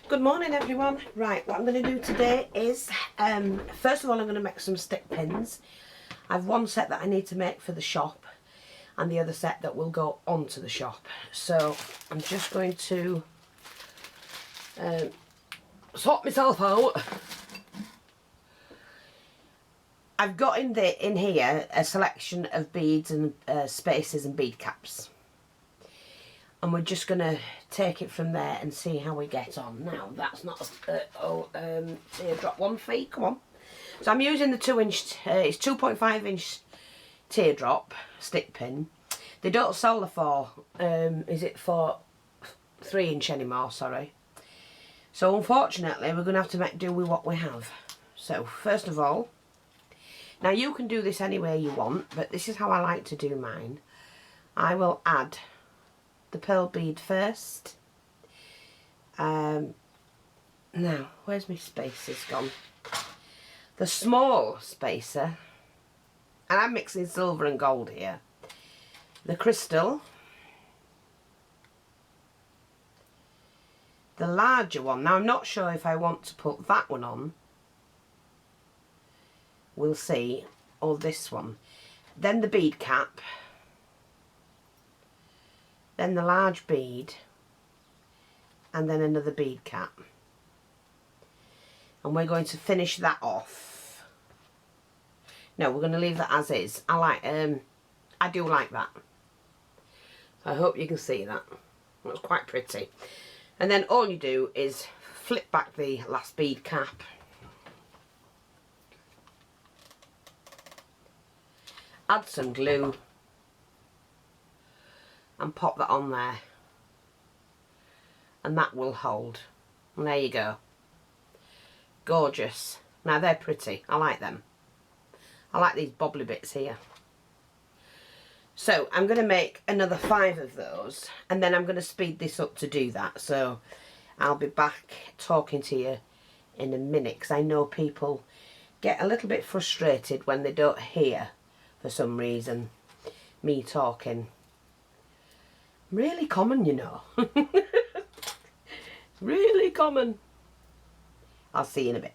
Good morning everyone. Right, what I'm going to do today is, first of all I'm going to make some stick pins. I have one set that I need to make for the shop and the other set that will go onto the shop. So I'm just going to sort myself out. I've got in here a selection of beads and spaces and bead caps. And we're just going to take it from there and see how we get on. Now, that's not a teardrop 1 feet, come on. So I'm using the 2-inch, it's 2.5 inch teardrop stick pin. They don't sell the 3 inch anymore, sorry. So unfortunately, we're going to have to make do with what we have. So first of all, now you can do this any way you want, but this is how I like to do mine. I will add the pearl bead first. Now, where's my spacers gone? The small spacer, and I'm mixing silver and gold here. The crystal. The larger one. Now I'm not sure if I want to put that one on. We'll see. Or this one. Then the bead cap. Then the large bead, and then another bead cap, and we're going to finish that off. No, we're going to leave that as is. I do like that. I hope you can see that. That's quite pretty. And then all you do is flip back the last bead cap, add some glue, and pop that on there, and that will hold. And there you go. Gorgeous. Now they're pretty. I like them. I like these bobbly bits here. So I'm going to make another 5 of those, and then I'm going to speed this up to do that. So I'll be back talking to you in a minute, because I know people get a little bit frustrated when they don't hear, for some reason, me talking. Really common, you know. Really common. I'll see you in a bit.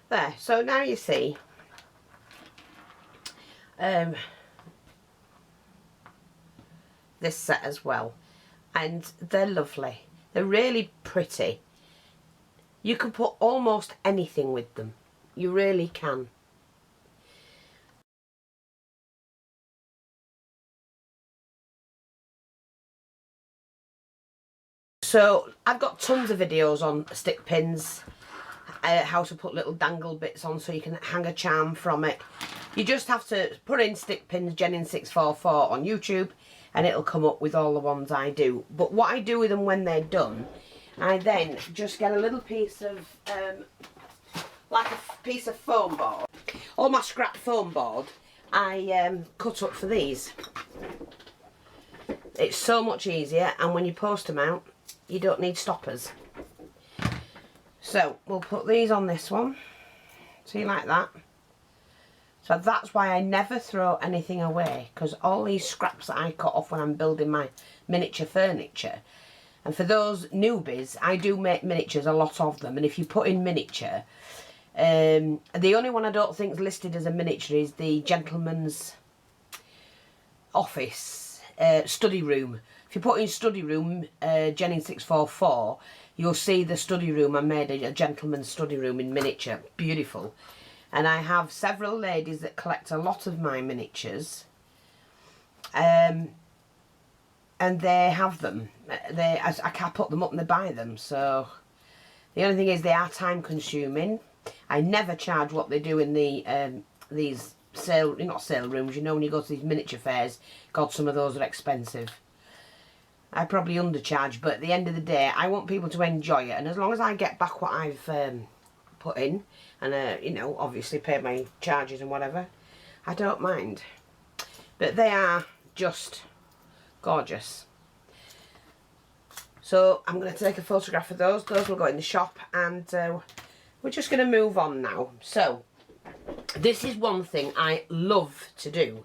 There, so now you see this set as well, and they're lovely. They're really pretty. You can put almost anything with them. You really can. So I've got tons of videos on stick pins, how to put little dangle bits on so you can hang a charm from it. You just have to put in stick pins Jennings644 on YouTube and it'll come up with all the ones I do. But what I do with them when they're done, I then just get a little piece of, like a piece of foam board. All my scrap foam board I cut up for these. It's so much easier, and when you post them out, you don't need stoppers. So we'll put these on this one. See, like that. So that's why I never throw anything away, because all these scraps that I cut off when I'm building my miniature furniture. And for those newbies, I do make miniatures, a lot of them, and if you put in miniature, the only one I don't think is listed as a miniature is the gentleman's office, study room. If you put in study room, Jennings644, you'll see the study room. I made a gentleman's study room in miniature. Beautiful. And I have several ladies that collect a lot of my miniatures. And they have them. I can't put them up and they buy them. So the only thing is they are time consuming. I never charge what they do in the these not sale rooms, you know, when you go to these miniature fairs. God, some of those are expensive. I probably undercharge, but at the end of the day, I want people to enjoy it, and as long as I get back what I've put in, and you know, obviously pay my charges and whatever, I don't mind. But they are just gorgeous. So I'm going to take a photograph of those. Those will go in the shop, and we're just going to move on now. So this is one thing I love to do.